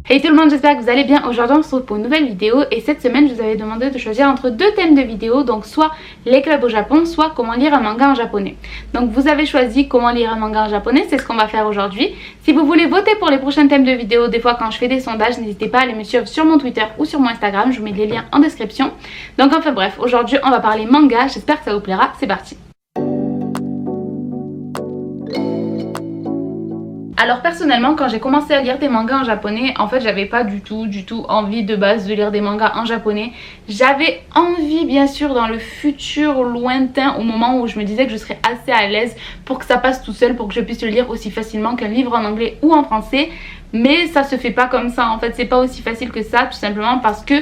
Hey tout le monde, j'espère que vous allez bien. Aujourd'hui on se retrouve pour une nouvelle vidéo et cette semaine je vous avais demandé de choisir entre deux thèmes de vidéo, donc soit les clubs au Japon, soit comment lire un manga en japonais. Donc vous avez choisi comment lire un manga en japonais, c'est ce qu'on va faire aujourd'hui. Si vous voulez voter pour les prochains thèmes de vidéo, des fois quand je fais des sondages, n'hésitez pas à aller me suivre sur mon Twitter ou sur mon Instagram, je vous mets les liens en description. Donc enfin bref, aujourd'hui on va parler manga, j'espère que ça vous plaira, c'est parti. Alors personnellement, quand j'ai commencé à lire des mangas en japonais, en fait j'avais pas du tout envie de base de lire des mangas en japonais. J'avais envie bien sûr dans le futur lointain, au moment où je me disais que je serais assez à l'aise pour que ça passe tout seul, pour que je puisse le lire aussi facilement qu'un livre en anglais ou en français. Mais ça se fait pas comme ça, en fait c'est pas aussi facile que ça, tout simplement parce que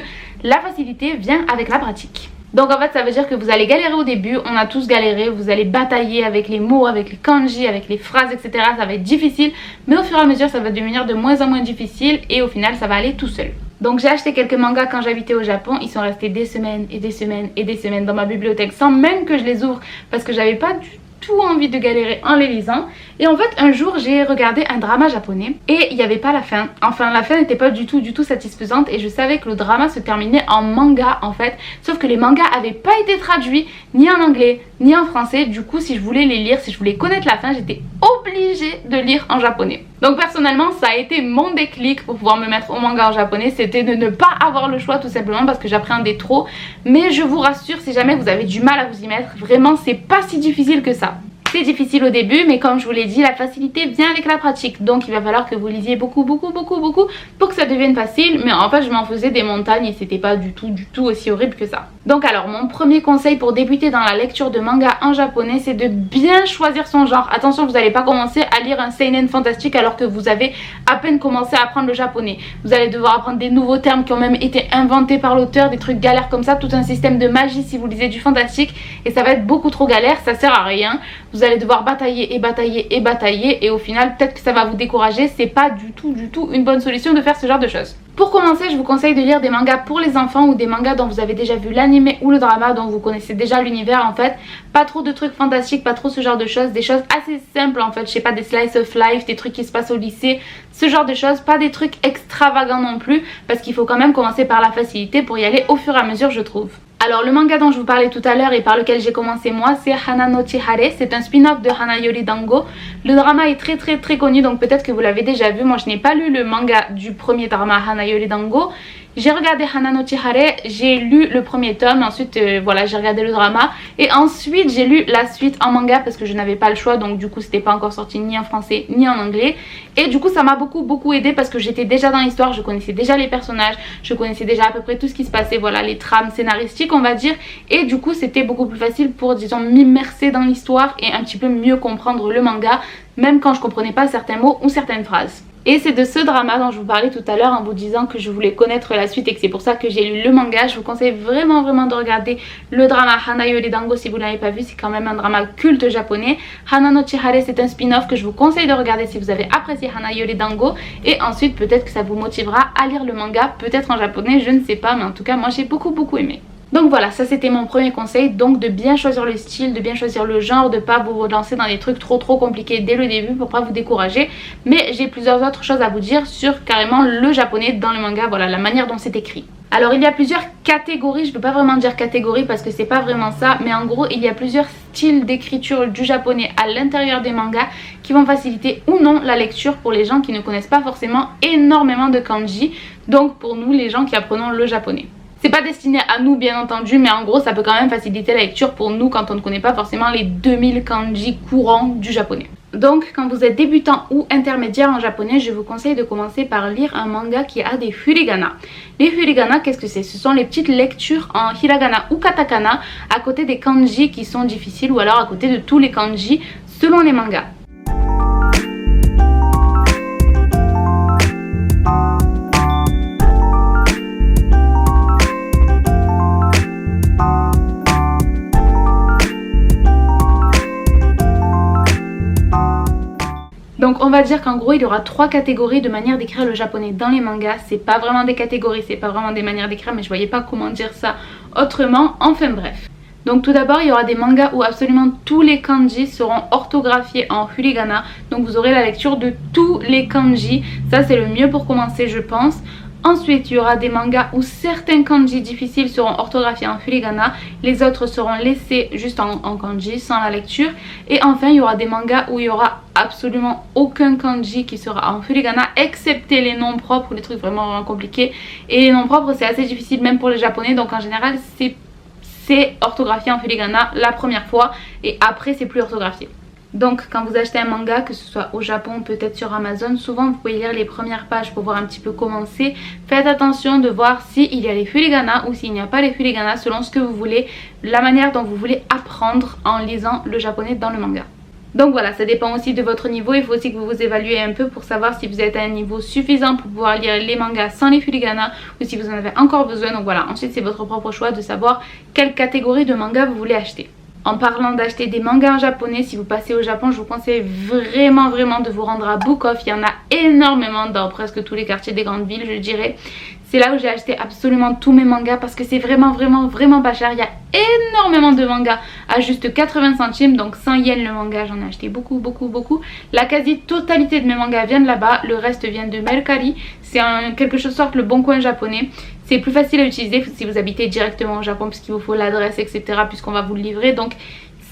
la facilité vient avec la pratique. Donc en fait ça veut dire que vous allez galérer au début, on a tous galéré, vous allez batailler avec les mots, avec les kanji, avec les phrases, etc. Ça va être difficile, mais au fur et à mesure ça va devenir de moins en moins difficile et au final ça va aller tout seul. Donc j'ai acheté quelques mangas quand j'habitais au Japon, ils sont restés des semaines et des semaines et des semaines dans ma bibliothèque sans même que je les ouvre parce que j'avais pas du tout envie de galérer en les lisant. Et en fait un jour j'ai regardé un drama japonais et il n'y avait pas la fin. Enfin la fin n'était pas du tout satisfaisante et je savais que le drama se terminait en manga en fait. Sauf que les mangas avaient pas été traduits ni en anglais ni en français. Du coup si je voulais les lire, si je voulais connaître la fin, j'étais obligée de lire en japonais. Donc personnellement ça a été mon déclic pour pouvoir me mettre au manga en japonais. C'était de ne pas avoir le choix tout simplement parce que j'appréhendais trop. Mais je vous rassure, si jamais vous avez du mal à vous y mettre, vraiment c'est pas si difficile que ça. C'est difficile au début, mais comme je vous l'ai dit, la facilité vient avec la pratique. Donc il va falloir que vous lisiez beaucoup pour que ça devienne facile. Mais en fait je m'en faisais des montagnes et c'était pas du tout aussi horrible que ça. Donc alors mon premier conseil pour débuter dans la lecture de manga en japonais, c'est de bien choisir son genre. Attention, vous n'allez pas commencer à lire un seinen fantastique alors que vous avez à peine commencé à apprendre le japonais. Vous allez devoir apprendre des nouveaux termes qui ont même été inventés par l'auteur, des trucs galères comme ça, tout un système de magie si vous lisez du fantastique, et ça va être beaucoup trop galère, ça sert à rien. Vous allez devoir batailler et au final peut-être que ça va vous décourager. C'est pas du tout une bonne solution de faire ce genre de choses. Pour commencer, je vous conseille de lire des mangas pour les enfants ou des mangas dont vous avez déjà vu l'anime ou le drama, dont vous connaissez déjà l'univers en fait. Pas trop de trucs fantastiques, pas trop ce genre de choses, des choses assez simples en fait, je sais pas, des slice of life, des trucs qui se passent au lycée, ce genre de choses, pas des trucs extravagants non plus, parce qu'il faut quand même commencer par la facilité pour y aller au fur et à mesure je trouve. Alors le manga dont je vous parlais tout à l'heure et par lequel j'ai commencé moi, c'est Hana no Chihare, c'est un spin-off de Hana Yori Dango. Le drama est très connu, donc peut-être que vous l'avez déjà vu. Moi je n'ai pas lu le manga du premier drama Hana Yori Dango. J'ai regardé Hana no Chihare, j'ai lu le premier tome, ensuite voilà, j'ai regardé le drama et ensuite j'ai lu la suite en manga parce que je n'avais pas le choix, donc du coup c'était pas encore sorti ni en français ni en anglais, et du coup ça m'a beaucoup aidé parce que j'étais déjà dans l'histoire, je connaissais déjà les personnages, je connaissais déjà à peu près tout ce qui se passait, voilà, les trames scénaristiques on va dire, et du coup c'était beaucoup plus facile pour, disons, m'immerser dans l'histoire et un petit peu mieux comprendre le manga, même quand je comprenais pas certains mots ou certaines phrases. Et c'est de ce drama dont je vous parlais tout à l'heure en vous disant que je voulais connaître la suite et que c'est pour ça que j'ai lu le manga. Je vous conseille vraiment de regarder le drama Hana Yori Dango si vous ne l'avez pas vu, c'est quand même un drama culte japonais. Hana no Chihare, c'est un spin-off que je vous conseille de regarder si vous avez apprécié Hana Yori Dango, et ensuite peut-être que ça vous motivera à lire le manga, peut-être en japonais, je ne sais pas, mais en tout cas moi j'ai beaucoup aimé. Donc voilà, ça c'était mon premier conseil, donc de bien choisir le style, de bien choisir le genre, de pas vous lancer dans des trucs trop compliqués dès le début pour pas vous décourager. Mais j'ai plusieurs autres choses à vous dire sur carrément le japonais dans le manga, voilà, la manière dont c'est écrit. Alors il y a plusieurs catégories, je ne peux pas vraiment dire catégorie parce que c'est pas vraiment ça, mais en gros il y a plusieurs styles d'écriture du japonais à l'intérieur des mangas qui vont faciliter ou non la lecture pour les gens qui ne connaissent pas forcément énormément de kanji, donc pour nous les gens qui apprenons le japonais. C'est pas destiné à nous bien entendu, mais en gros ça peut quand même faciliter la lecture pour nous quand on ne connaît pas forcément les 2000 kanji courants du japonais. Donc quand vous êtes débutant ou intermédiaire en japonais, je vous conseille de commencer par lire un manga qui a des furigana. Les furigana, qu'est-ce que c'est? Ce sont les petites lectures en hiragana ou katakana à côté des kanji qui sont difficiles, ou alors à côté de tous les kanji selon les mangas. Donc on va dire qu'en gros il y aura 3 catégories de manière d'écrire le japonais dans les mangas. C'est pas vraiment des catégories, c'est pas vraiment des manières d'écrire, mais je voyais pas comment dire ça autrement, enfin bref. Donc tout d'abord il y aura des mangas où absolument tous les kanji seront orthographiés en hiragana. Donc vous aurez la lecture de tous les kanji. Ça c'est le mieux pour commencer je pense. Ensuite il y aura des mangas où certains kanji difficiles seront orthographiés en hiragana. Les autres seront laissés juste en kanji sans la lecture. Et enfin il y aura des mangas où il y aura absolument aucun kanji qui sera en hiragana excepté les noms propres, les trucs vraiment compliqués. Et les noms propres c'est assez difficile même pour les japonais. Donc en général c'est orthographié en hiragana la première fois et après c'est plus orthographié. Donc quand vous achetez un manga, que ce soit au Japon, peut-être sur Amazon, souvent vous pouvez lire les premières pages pour voir un petit peu comment c'est. Faites attention de voir s'il y a les hiragana ou s'il n'y a pas les hiragana selon ce que vous voulez, la manière dont vous voulez apprendre en lisant le japonais dans le manga. Donc voilà, ça dépend aussi de votre niveau, il faut aussi que vous vous évaluez un peu pour savoir si vous êtes à un niveau suffisant pour pouvoir lire les mangas sans les hiragana ou si vous en avez encore besoin. Donc voilà, ensuite c'est votre propre choix de savoir quelle catégorie de manga vous voulez acheter. En parlant d'acheter des mangas en japonais, si vous passez au Japon, je vous conseille vraiment de vous rendre à Book Off. Il y en a énormément dans presque tous les quartiers des grandes villes je dirais. C'est là où j'ai acheté absolument tous mes mangas parce que c'est vraiment pas cher. Il y a énormément de mangas à juste 80 centimes, donc 100 yens le manga. J'en ai acheté beaucoup. La quasi-totalité de mes mangas viennent de là-bas, le reste vient de Mercari. C'est quelque chose sorte le bon coin japonais. C'est plus facile à utiliser si vous habitez directement au Japon puisqu'il vous faut l'adresse etc. puisqu'on va vous le livrer. Donc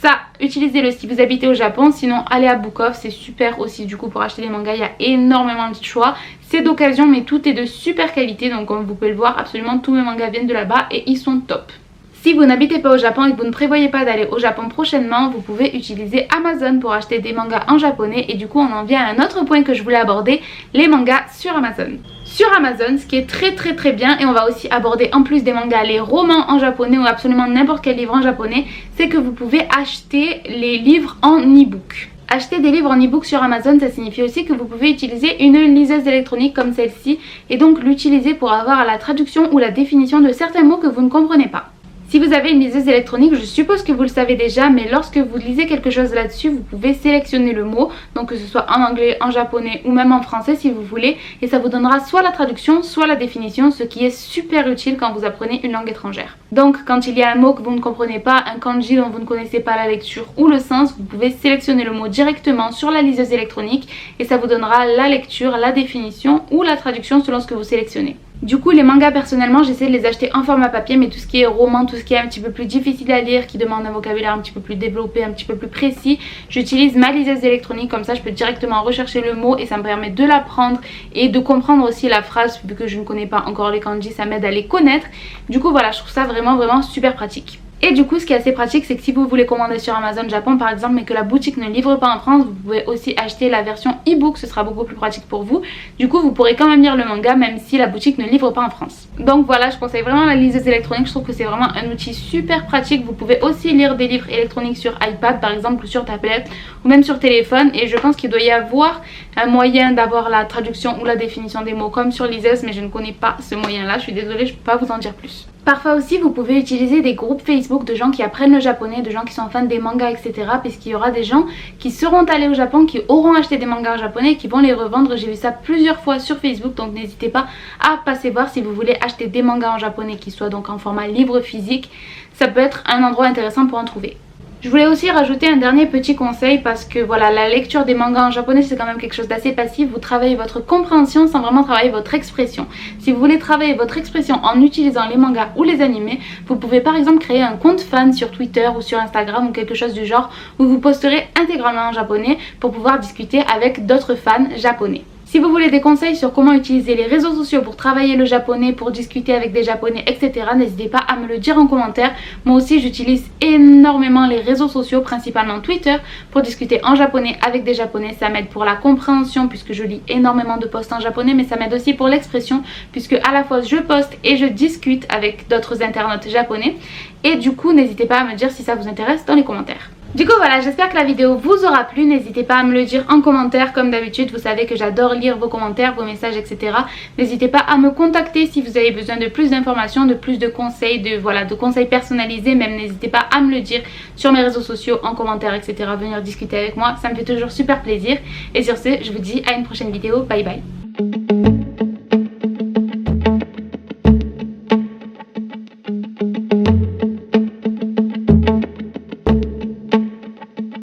ça, utilisez-le si vous habitez au Japon. Sinon allez à Book Off, c'est super aussi du coup pour acheter des mangas. Il y a énormément de choix. C'est d'occasion mais tout est de super qualité. Donc comme vous pouvez le voir, absolument tous mes mangas viennent de là-bas et ils sont top. Si vous n'habitez pas au Japon et que vous ne prévoyez pas d'aller au Japon prochainement, vous pouvez utiliser Amazon pour acheter des mangas en japonais. Et du coup on en vient à un autre point que je voulais aborder, les mangas sur Amazon. Sur Amazon, ce qui est très bien, et on va aussi aborder en plus des mangas, les romans en japonais ou absolument n'importe quel livre en japonais, c'est que vous pouvez acheter les livres en e-book. Acheter des livres en e-book sur Amazon, ça signifie aussi que vous pouvez utiliser une liseuse électronique comme celle-ci et donc l'utiliser pour avoir la traduction ou la définition de certains mots que vous ne comprenez pas. Si vous avez une liseuse électronique, je suppose que vous le savez déjà, mais lorsque vous lisez quelque chose là-dessus, vous pouvez sélectionner le mot, donc que ce soit en anglais, en japonais ou même en français si vous voulez, et ça vous donnera soit la traduction, soit la définition, ce qui est super utile quand vous apprenez une langue étrangère. Donc quand il y a un mot que vous ne comprenez pas, un kanji dont vous ne connaissez pas la lecture ou le sens, vous pouvez sélectionner le mot directement sur la liseuse électronique et ça vous donnera la lecture, la définition ou la traduction selon ce que vous sélectionnez. Du coup les mangas personnellement j'essaie de les acheter en format papier, mais tout ce qui est roman, tout ce qui est un petit peu plus difficile à lire, qui demande un vocabulaire un petit peu plus développé, un petit peu plus précis, j'utilise ma liseuse électronique, comme ça je peux directement rechercher le mot et ça me permet de l'apprendre et de comprendre aussi la phrase vu que je ne connais pas encore les kanji, ça m'aide à les connaître. Du coup voilà, je trouve ça vraiment super pratique. Et du coup ce qui est assez pratique c'est que si vous voulez commander sur Amazon Japon par exemple mais que la boutique ne livre pas en France, vous pouvez aussi acheter la version e-book, ce sera beaucoup plus pratique pour vous. Du coup vous pourrez quand même lire le manga même si la boutique ne livre pas en France. Donc voilà, je conseille vraiment la liseuse électronique, je trouve que c'est vraiment un outil super pratique. Vous pouvez aussi lire des livres électroniques sur iPad par exemple ou sur tablette ou même sur téléphone, et je pense qu'il doit y avoir un moyen d'avoir la traduction ou la définition des mots comme sur liseuse, mais je ne connais pas ce moyen là, je suis désolée, je ne peux pas vous en dire plus. Parfois aussi vous pouvez utiliser des groupes Facebook de gens qui apprennent le japonais, de gens qui sont fans des mangas etc. Puisqu'il y aura des gens qui seront allés au Japon, qui auront acheté des mangas japonais et qui vont les revendre. J'ai vu ça plusieurs fois sur Facebook, donc n'hésitez pas à passer voir si vous voulez acheter des mangas en japonais qui soient donc en format livre physique. Ça peut être un endroit intéressant pour en trouver. Je voulais aussi rajouter un dernier petit conseil parce que voilà, la lecture des mangas en japonais c'est quand même quelque chose d'assez passif. Vous travaillez votre compréhension sans vraiment travailler votre expression. Si vous voulez travailler votre expression en utilisant les mangas ou les animés, vous pouvez par exemple créer un compte fan sur Twitter ou sur Instagram ou quelque chose du genre où vous posterez intégralement en japonais pour pouvoir discuter avec d'autres fans japonais. Si vous voulez des conseils sur comment utiliser les réseaux sociaux pour travailler le japonais, pour discuter avec des japonais, etc., n'hésitez pas à me le dire en commentaire. Moi aussi j'utilise énormément les réseaux sociaux, principalement Twitter, pour discuter en japonais avec des japonais. Ça m'aide pour la compréhension puisque je lis énormément de posts en japonais, mais ça m'aide aussi pour l'expression puisque à la fois je poste et je discute avec d'autres internautes japonais. Et du coup n'hésitez pas à me dire si ça vous intéresse dans les commentaires. Du coup voilà, j'espère que la vidéo vous aura plu, n'hésitez pas à me le dire en commentaire comme d'habitude, vous savez que j'adore lire vos commentaires, vos messages etc. N'hésitez pas à me contacter si vous avez besoin de plus d'informations, de plus de conseils, de conseils personnalisés, même n'hésitez pas à me le dire sur mes réseaux sociaux, en commentaire etc. Venir discuter avec moi, ça me fait toujours super plaisir. Et sur ce, je vous dis à une prochaine vidéo, bye bye.